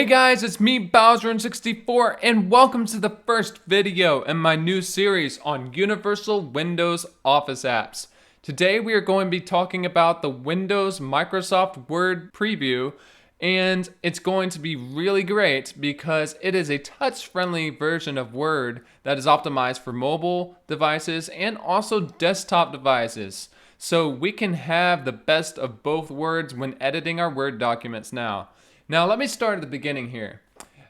Hey guys, it's me, Bowser64, and welcome to the first video in my new series on Universal Windows Office apps. Today we are going to be talking about the Windows Microsoft Word preview, and it's going to be really great because it is a touch-friendly version of Word that is optimized for mobile devices and also desktop devices. So we can have the best of both worlds when editing our Word documents now. Now, let me start at the beginning here.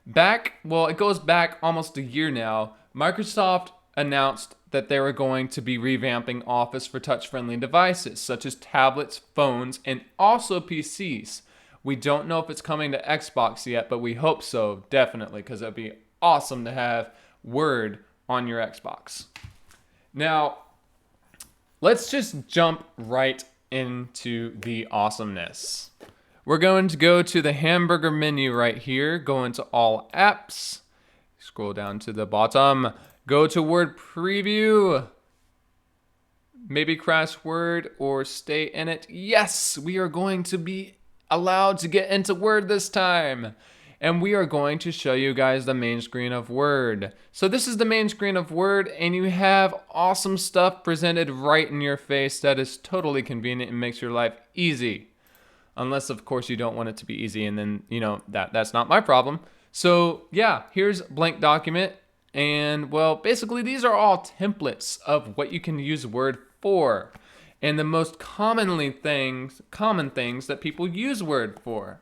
It goes back almost a year now. Microsoft announced that they were going to be revamping Office for touch-friendly devices, such as tablets, phones, and also PCs. We don't know if it's coming to Xbox yet, but we hope so, definitely, because it'd be awesome to have Word on your Xbox. Now, let's just jump right into the awesomeness. We're going to go to the hamburger menu right here, go into all apps, scroll down to the bottom, go to Word Preview, maybe crash Word or stay in it. Yes, we are going to be allowed to get into Word this time. And we are going to show you guys the main screen of Word. So this is the main screen of Word, and you have awesome stuff presented right in your face that is totally convenient and makes your life easy. Unless, of course, you don't want it to be easy, and then, that's not my problem. So, yeah, here's blank document. And, well, basically, these are all templates of what you can use Word for. And the most common things that people use Word for.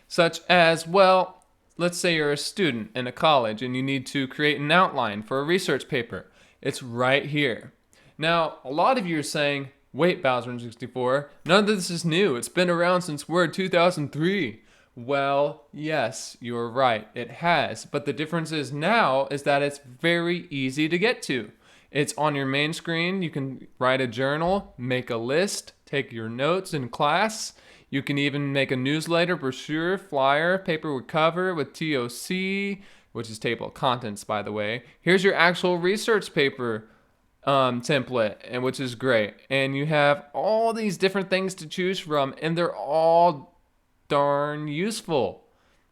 Such as, well, let's say you're a student in a college and you need to create an outline for a research paper. It's right here. Now, a lot of you are saying, wait, Bowser64, none of this is new. It's been around since Word 2003. Well, yes, you're right. It has. But the difference is now is that it's very easy to get to. It's on your main screen. You can write a journal, make a list, take your notes in class. You can even make a newsletter, brochure, flyer, paper with cover with TOC, which is table of contents, by the way. Here's your actual research paper template, and which is great. And you have all these different things to choose from, and they're all darn useful.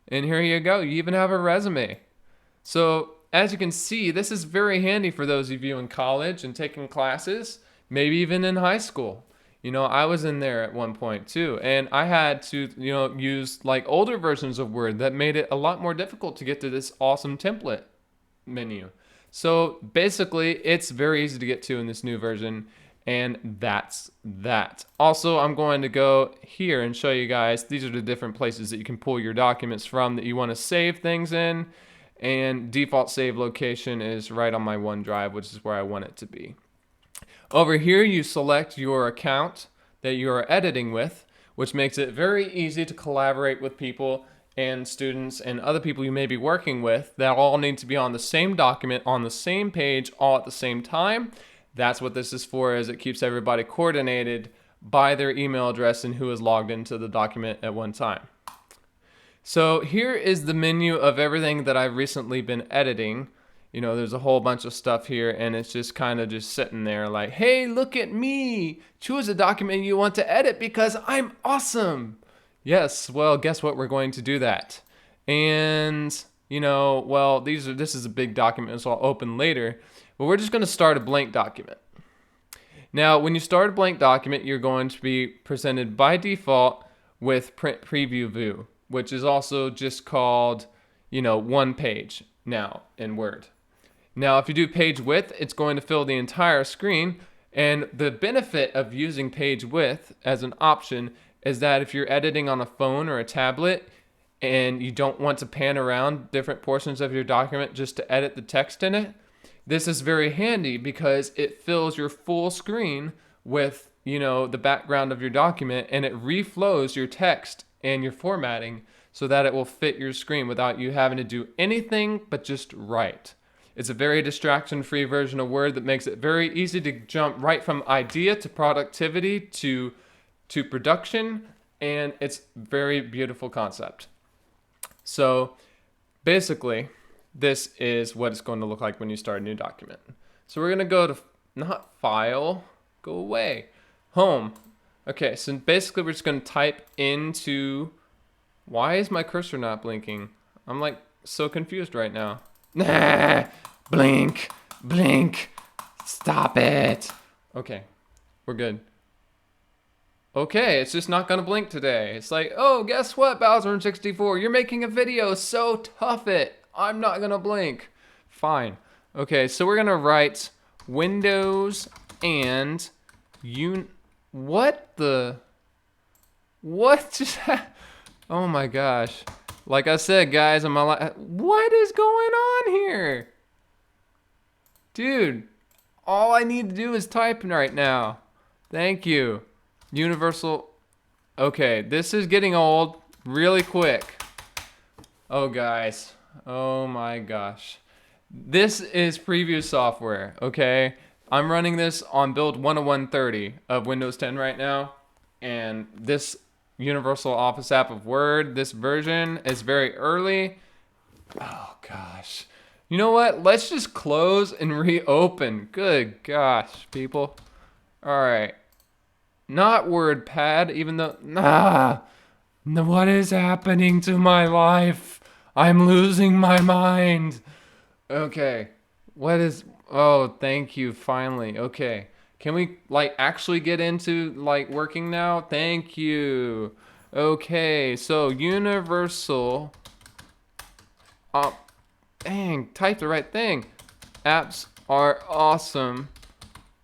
And here you go. You even have a resume. So as you can see, this is very handy for those of you in college and taking classes, maybe even in high school. I was in there at one point too, and I had to, use like older versions of Word that made it a lot more difficult to get to this awesome template menu. So basically, it's very easy to get to in this new version, and that's that. Also, I'm going to go here and show you guys, these are the different places that you can pull your documents from that you want to save things in, and default save location is right on my OneDrive, which is where I want it to be. Over here, you select your account that you are editing with, which makes it very easy to collaborate with people and students and other people you may be working with that all need to be on the same document, on the same page, all at the same time. That's what this is for, is it keeps everybody coordinated by their email address and who is logged into the document at one time. So here is the menu of everything that I've recently been editing. There's a whole bunch of stuff here, and it's just kind of just sitting there like, hey, look at me. Choose a document you want to edit because I'm awesome. Yes, well, guess what? We're going to do that. And, this is a big document, so I'll open later. But we're just going to start a blank document. Now, when you start a blank document, you're going to be presented by default with Print Preview View, which is also just called, one page now in Word. Now, if you do page width, it's going to fill the entire screen. And the benefit of using page width as an option is that if you're editing on a phone or a tablet and you don't want to pan around different portions of your document just to edit the text in it, this is very handy because it fills your full screen with, the background of your document, and it reflows your text and your formatting so that it will fit your screen without you having to do anything but just write. It's a very distraction-free version of Word that makes it very easy to jump right from idea to productivity to production, and it's a very beautiful concept. So basically, this is what it's going to look like when you start a new document. So we're going to go to, not File, go away, Home. Okay, so basically we're just going to type into, why is my cursor not blinking? I'm like so confused right now. Nah, blink, blink, stop it. Okay, we're good. Okay, it's just not gonna blink today. It's like, oh, guess what, Bowser64? You're making a video, so tough it. I'm not gonna blink. Fine. Okay, so we're gonna write Windows and what the? What just oh my gosh. Like I said, guys, what is going on here? Dude, all I need to do is type right now. Thank you. Universal. Okay, this is getting old really quick. Oh, guys. Oh my gosh. This is preview software, okay? I'm running this on build 10130 of Windows 10 right now. And this Universal Office app of Word, this version is very early. Oh gosh. You know what? Let's just close and reopen. Good gosh, people. All right. Not WordPad, even though... what is happening to my life? I'm losing my mind. Okay. What is... Oh, thank you, finally. Okay. Can we, like, actually get into, like, working now? Thank you. Okay, so Universal... Dang, type the right thing. Apps are awesome.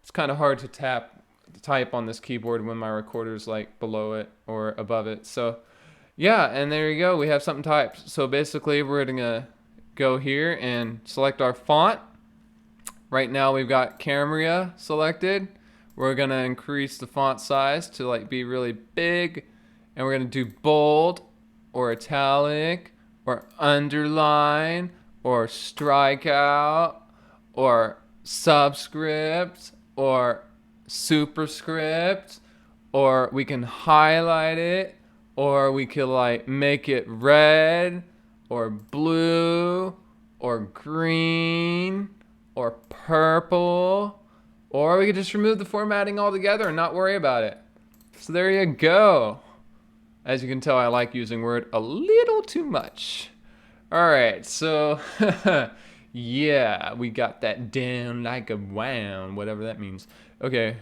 It's kind of hard to type on this keyboard when my recorder's like below it or above it. So yeah, and there you go. We have something typed. So basically we're gonna go here and select our font. Right now we've got Cambria selected. We're gonna increase the font size to like be really big, and we're gonna do bold or italic or underline or strikeout or subscript or superscript, or we can highlight it, or we could like make it red or blue or green or purple, or we could just remove the formatting altogether and not worry about it. So there you go. As you can tell, I like using Word a little too much. All right, so yeah, we got that down like a wow, whatever that means. Okay,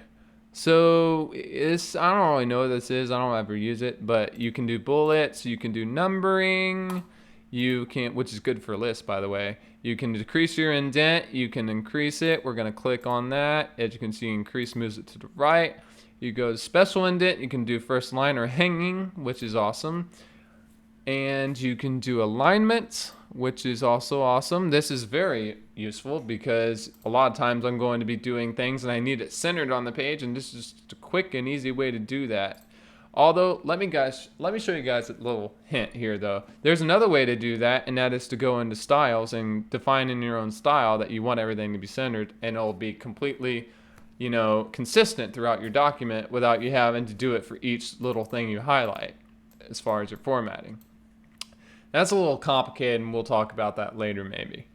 so I don't really know what this is. I don't ever use it, but you can do bullets, you can do numbering, you can, which is good for lists, by the way. You can decrease your indent, you can increase it. We're gonna click on that. As you can see, increase moves it to the right. You go to special indent, you can do first line or hanging, which is awesome. And you can do alignment, which is also awesome. This is very useful because a lot of times I'm going to be doing things and I need it centered on the page, and this is just a quick and easy way to do that. Although, let me show you guys a little hint here though. There's another way to do that, and that is to go into styles and define in your own style that you want everything to be centered, and it'll be completely, you know, consistent throughout your document without you having to do it for each little thing you highlight as far as your formatting. That's a little complicated, and we'll talk about that later maybe.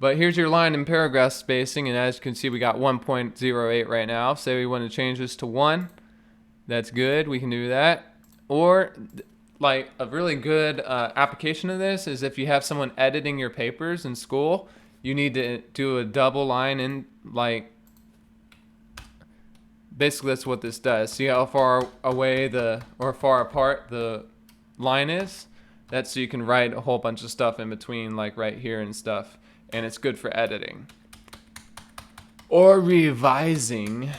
But here's your line and paragraph spacing, and as you can see, we got 1.08 right now. Say we want to change this to 1. That's good, we can do that. Or, like, a really good application of this is if you have someone editing your papers in school, you need to do a double line in, like, basically that's what this does. See how far away or far apart the line is? That's so you can write a whole bunch of stuff in between, like right here and stuff. And it's good for editing. Or revising.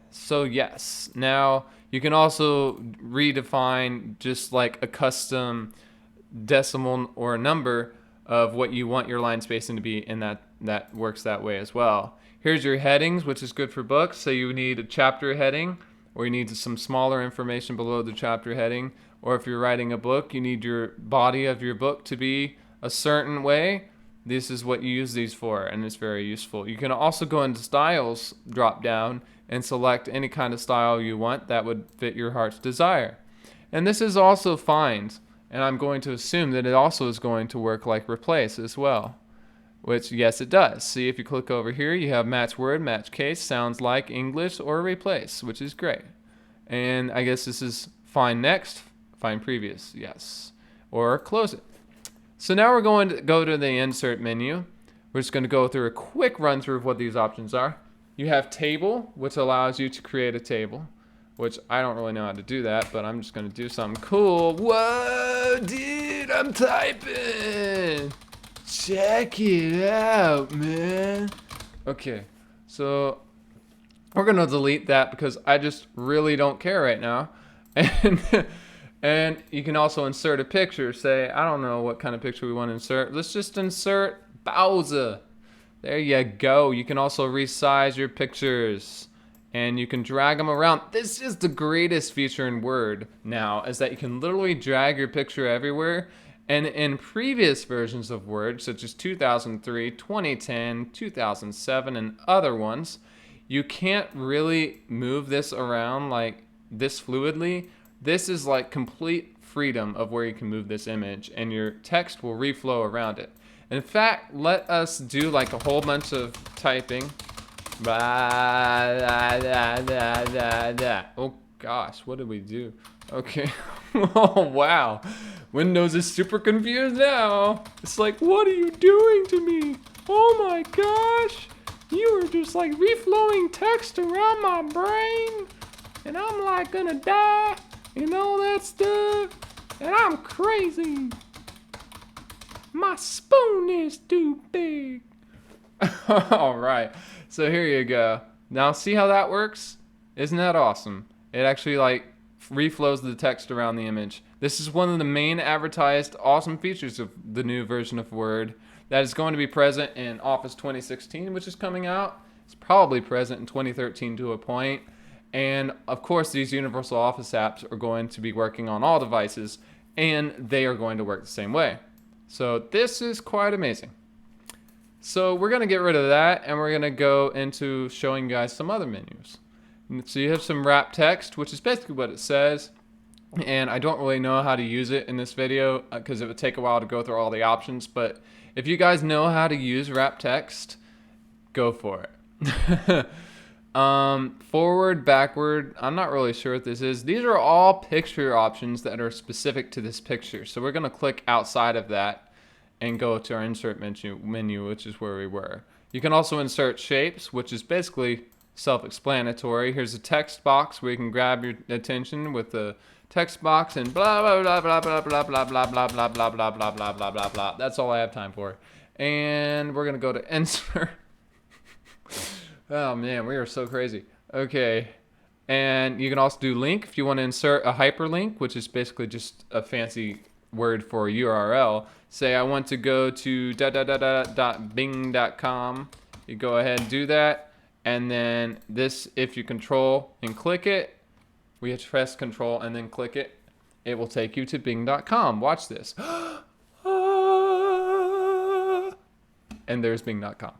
So yes, now you can also redefine just like a custom decimal or a number of what you want your line spacing to be, and that works that way as well. Here's your headings, which is good for books. So you need a chapter heading, or you need some smaller information below the chapter heading. Or if you're writing a book, you need your body of your book to be a certain way. This is what you use these for, and it's very useful. You can also go into styles drop down and select any kind of style you want that would fit your heart's desire. And this is also find, and I'm going to assume that it also is going to work like replace as well. Which, yes, it does. See, if you click over here, you have match word, match case, sounds like English, or replace, which is great. And I guess this is find next, find previous, yes. Or close it. So now we're going to go to the insert menu. We're just going to go through a quick run through of what these options are. You have table, which allows you to create a table, which I don't really know how to do that, but I'm just going to do something cool. Whoa, dude, I'm typing. Check it out, man. Okay, so we're going to delete that because I just really don't care right now. And you can also insert a picture. Say, I don't know what kind of picture we want to insert. Let's just insert Bowser. There you go. You can also resize your pictures. And you can drag them around. This is the greatest feature in Word now, is that you can literally drag your picture everywhere. And in previous versions of Word, such as 2003, 2010, 2007, and other ones, you can't really move this around like this fluidly. This is like complete freedom of where you can move this image, and your text will reflow around it. In fact, let us do like a whole bunch of typing. Oh gosh, what did we do? Okay. Oh wow. Windows is super confused now. It's like, what are you doing to me? Oh my gosh. You are just like reflowing text around my brain. And I'm like gonna die. And all that stuff. And I'm crazy. My spoon is too big. All right. So here you go. Now see how that works? Isn't that awesome? It actually like reflows the text around the image. This is one of the main advertised awesome features of the new version of Word that is going to be present in Office 2016, which is coming out. It's probably present in 2013 to a point. And of course, these Universal Office apps are going to be working on all devices, and they are going to work the same way. So this is quite amazing. So we're going to get rid of that, and we're going to go into showing you guys some other menus. So you have some wrap text, which is basically what it says. And I don't really know how to use it in this video because it would take a while to go through all the options. But if you guys know how to use wrap text, go for it. Forward, backward, I'm not really sure what this is. These are all picture options that are specific to this picture. So we're going to click outside of that and go to our insert menu, which is where we were. You can also insert shapes, which is basically self-explanatory. Here's a text box where you can grab your attention with the text box and blah blah blah blah blah blah blah blah blah blah blah blah blah blah blah blah blah. That's all I have time for. And we're going to go to insert. Oh man, we are so crazy. Okay. And you can also do link if you want to insert a hyperlink, which is basically just a fancy word for URL. Say I want to go to .bing.com. You go ahead and do that. And then this, if you control and click it, we have to press control and then click it. It will take you to bing.com. Watch this. And there's bing.com.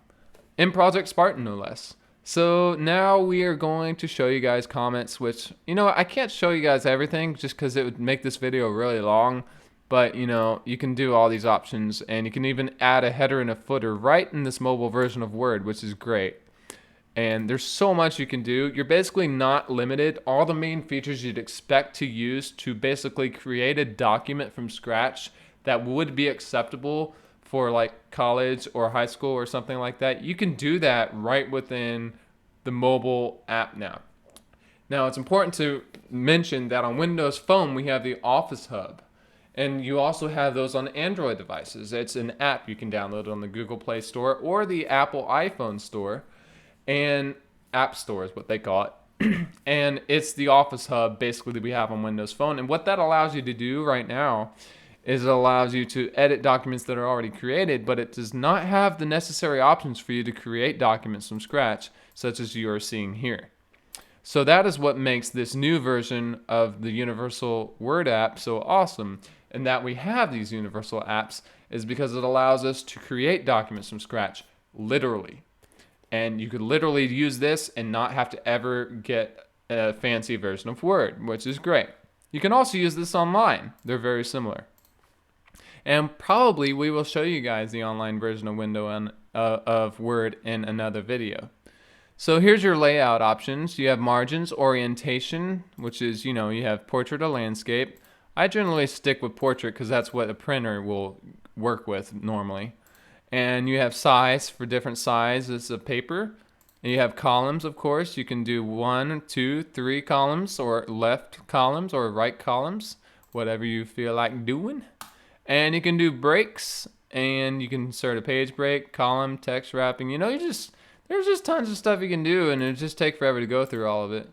In Project Spartan, no less. So now we are going to show you guys comments, which, you know, I can't show you guys everything just because it would make this video really long. But, you know, you can do all these options, and you can even add a header and a footer right in this mobile version of Word, which is great. And there's so much you can do. You're basically not limited. All the main features you'd expect to use to basically create a document from scratch that would be acceptable for like college or high school or something like that, you can do that right within the mobile app now. Now, it's important to mention that on Windows Phone, we have the Office Hub. And you also have those on Android devices. It's an app you can download on the Google Play Store or the Apple iPhone Store. And App Store is what they call it. And it's the Office Hub, basically, that we have on Windows Phone. And what that allows you to do right now is it allows you to edit documents that are already created, but it does not have the necessary options for you to create documents from scratch, such as you are seeing here. So that is what makes this new version of the Universal Word app so awesome. And that we have these universal apps is because it allows us to create documents from scratch, literally. And you could literally use this and not have to ever get a fancy version of Word, which is great. You can also use this online. They're very similar. And probably we will show you guys the online version of Word in another video. So here's your layout options. You have margins, orientation, which is, you know, you have portrait or landscape, I generally stick with portrait because that's what a printer will work with normally. And you have size for different sizes of paper. And you have columns, of course. You can do 1, 2, 3 columns, or left columns, or right columns, whatever you feel like doing. And you can do breaks, and you can insert a page break, column, text wrapping. There's just tons of stuff you can do, and it just take forever to go through all of it.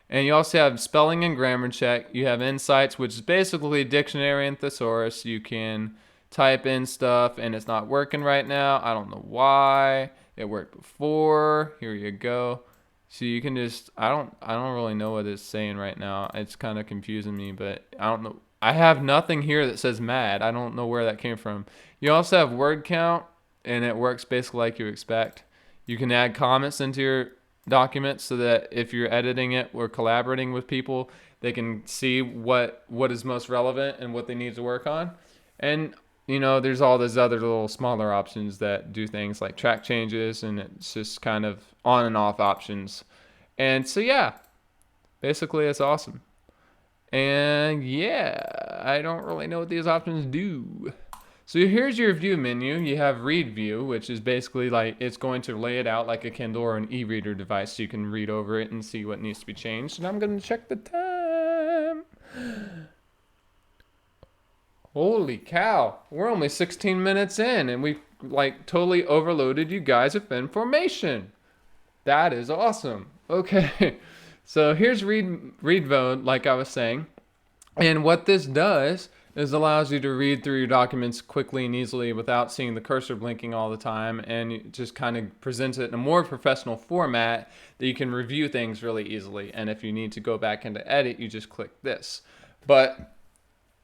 And you also have spelling and grammar check. You have insights, which is basically dictionary and thesaurus. You can type in stuff and it's not working right now. I don't know why. It worked before. Here you go. So you can just I don't really know what it's saying right now. It's kind of confusing me, but I don't know. I have nothing here that says mad. I don't know where that came from. You also have word count, and it works basically like you expect. You can add comments into your document so that if you're editing it or collaborating with people, they can see what is most relevant and what they need to work on. And there's all those other little smaller options that do things like track changes, and it's just kind of on and off options. And so yeah, basically it's awesome. And yeah, I don't really know what these options do. So here's your view menu. You have read view, which is basically like it's going to lay it out like a Kindle or an e-reader device so you can read over it and see what needs to be changed. And I'm going to check the time. Holy cow, we're only 16 minutes in and we like totally overloaded you guys with information. That is awesome. Okay, so here's read mode, like I was saying. And what this does is allows you to read through your documents quickly and easily without seeing the cursor blinking all the time, and it just kind of presents it in a more professional format that you can review things really easily. And if you need to go back into edit, you just click this. But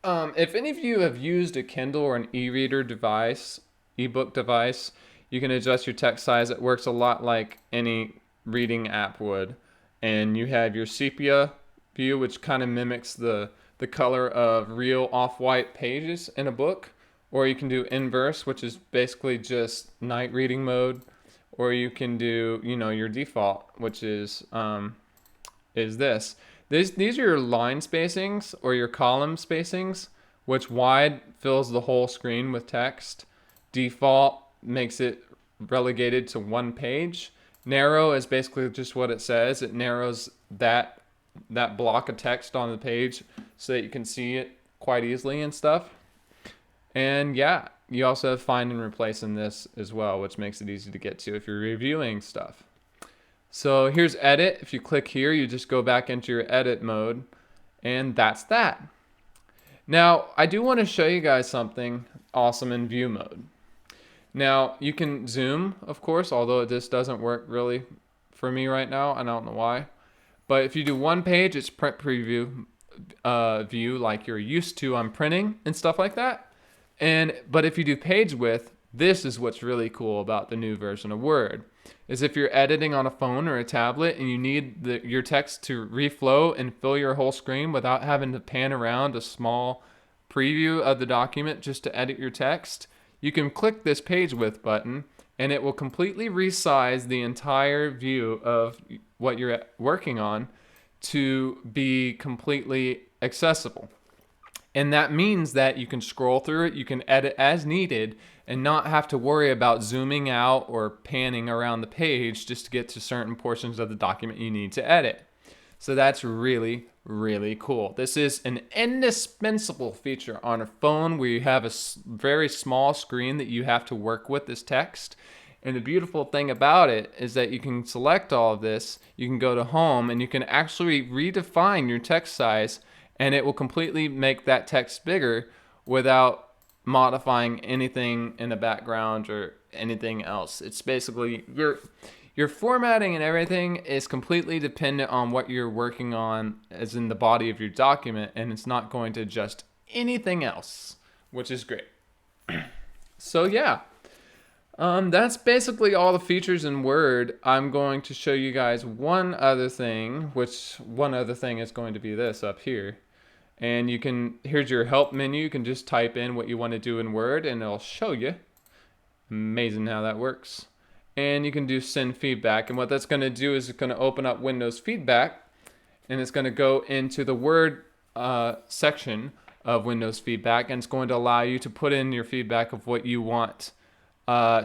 if any of you have used a Kindle or an e-reader device, ebook device, you can adjust your text size. It works a lot like any reading app would. And you have your sepia view, which kind of mimics the color of real off-white pages in a book. Or you can do inverse, which is basically just night reading mode. Or you can do, your default, which is this. These are your line spacings or your column spacings, which wide fills the whole screen with text. Default makes it relegated to one page. Narrow is basically just what it says. It narrows that block of text on the page so that you can see it quite easily and stuff. And yeah, you also have find and replace in this as well, which makes it easy to get to if you're reviewing stuff. So here's edit. If you click here, you just go back into your edit mode, and that's that. Now, I do want to show you guys something awesome in view mode. Now, you can zoom, of course, although this doesn't work really for me right now. I don't know why. But if you do one page, it's print preview view like you're used to on printing and stuff like that. But if you do page width, this is what's really cool about the new version of Word. Is if you're editing on a phone or a tablet and you need your text to reflow and fill your whole screen without having to pan around a small preview of the document just to edit your text, you can click this page width button and it will completely resize the entire view of what you're working on to be completely accessible. And that means that you can scroll through it, you can edit as needed, and not have to worry about zooming out or panning around the page just to get to certain portions of the document you need to edit. So that's really, really cool. This is an indispensable feature on a phone where you have a very small screen that you have to work with this text. And the beautiful thing about it is that you can select all of this, you can go to home, and you can actually redefine your text size, and it will completely make that text bigger without modifying anything in the background or anything else. It's basically your formatting and everything is completely dependent on what you're working on as in the body of your document, and it's not going to adjust anything else, which is great. So yeah, that's basically all the features in Word. I'm going to show you guys one other thing, which one other thing is going to be this up here. And here's your help menu. You can just type in what you want to do in Word and it'll show you. Amazing how that works. And you can do send feedback. And what that's going to do is it's going to open up Windows feedback, and it's going to go into the Word section of Windows feedback, and it's going to allow you to put in your feedback of what you want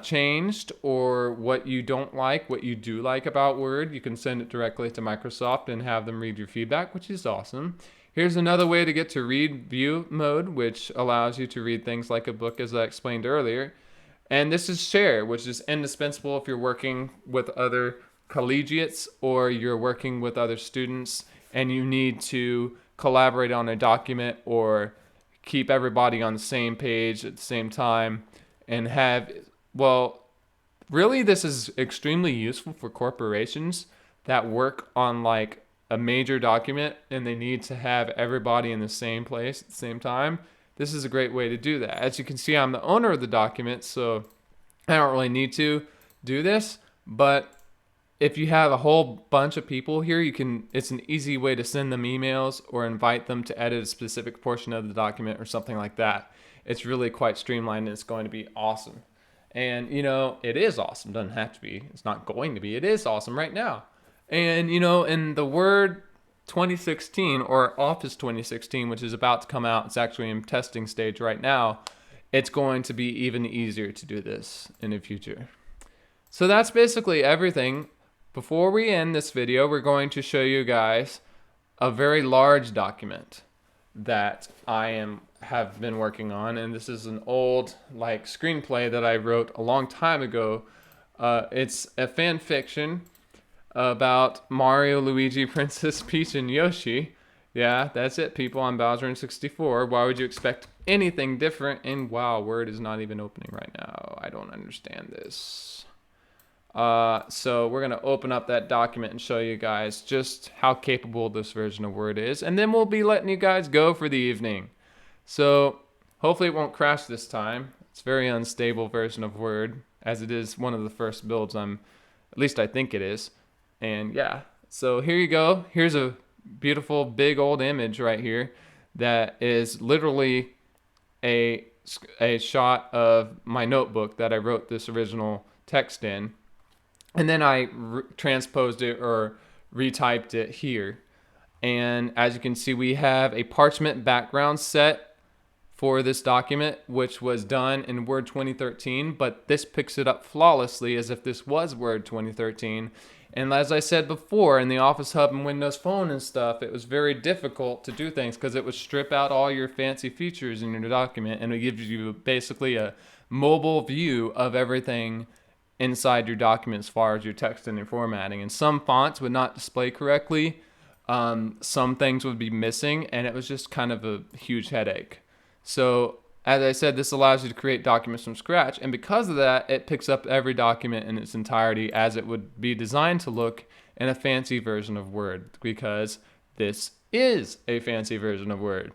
changed or what you don't like, what you do like about Word. You can send it directly to Microsoft and have them read your feedback, which is awesome. Here's another way to get to read view mode, which allows you to read things like a book, as I explained earlier. And this is share, which is indispensable if you're working with other collegiates or you're working with other students and you need to collaborate on a document or keep everybody on the same page at the same time and have, well, really this is extremely useful for corporations that work on like a major document and they need to have everybody in the same place at the same time. This is a great way to do that. As you can see, I'm the owner of the document, so I don't really need to do this, but if you have a whole bunch of people here, it's an easy way to send them emails or invite them to edit a specific portion of the document or something like that. It's really quite streamlined and it's going to be awesome. And it is awesome. Doesn't have to be. It's not going to be. It is awesome right now. And in the Word 2016 or Office 2016, which is about to come out, it's actually in testing stage right now, it's going to be even easier to do this in the future. So that's basically everything. Before we end this video, we're going to show you guys a very large document that have been working on, and this is an old screenplay that I wrote a long time ago. It's a fan fiction about Mario, Luigi, Princess Peach, and Yoshi. Yeah, that's it, people. I'm Bowser in 64. Why would you expect anything different? And wow, Word is not even opening right now. I don't understand this. So we're going to open up that document and show you guys just how capable this version of Word is. And then we'll be letting you guys go for the evening. So hopefully it won't crash this time. It's a very unstable version of Word, as it is one of the first builds at least I think it is. And yeah, so here you go. Here's a beautiful big old image right here that is literally a shot of my notebook that I wrote this original text in. And then I transposed it or retyped it here. And as you can see, we have a parchment background set for this document, which was done in Word 2013, but this picks it up flawlessly as if this was Word 2013. And as I said before, in the Office Hub and Windows Phone and stuff, it was very difficult to do things because it would strip out all your fancy features in your document and it gives you basically a mobile view of everything inside your document as far as your text and your formatting. And some fonts would not display correctly. Some things would be missing, and it was just kind of a huge headache. So as I said, this allows you to create documents from scratch, and because of that, it picks up every document in its entirety as it would be designed to look in a fancy version of Word, because this is a fancy version of Word.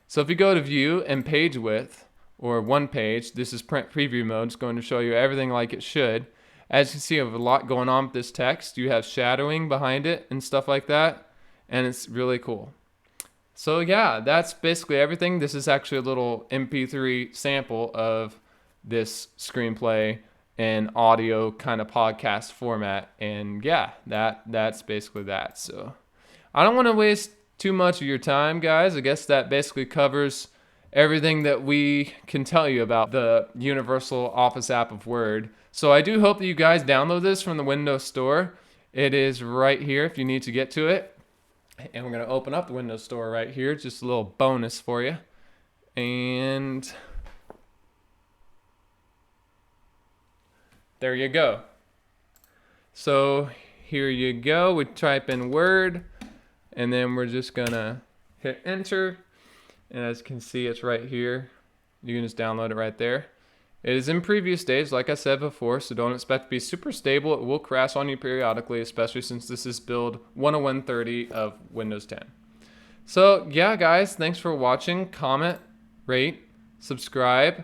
So if you go to View and Page Width, or one page, this is print preview mode. It's going to show you everything like it should. As you can see, you have a lot going on with this text. You have shadowing behind it and stuff like that, and it's really cool. So yeah, that's basically everything. This is actually a little MP3 sample of this screenplay in audio kind of podcast format, and yeah, that's basically that. So I don't want to waste too much of your time, guys. I guess that basically covers everything that we can tell you about the Universal Office app of Word. So I do hope that you guys download this from the Windows Store. It is right here if you need to get to it. And we're going to open up the Windows Store right here. Just a little bonus for you. And there you go. So here you go. We type in Word, and then we're just going to hit enter. And as you can see, it's right here. You can just download it right there. It is in preview stage, like I said before, so don't expect to be super stable. It will crash on you periodically, especially since this is build 10130 of Windows 10. So yeah, guys, thanks for watching. Comment, rate, subscribe,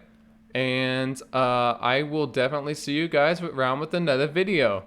and I will definitely see you guys around with another video.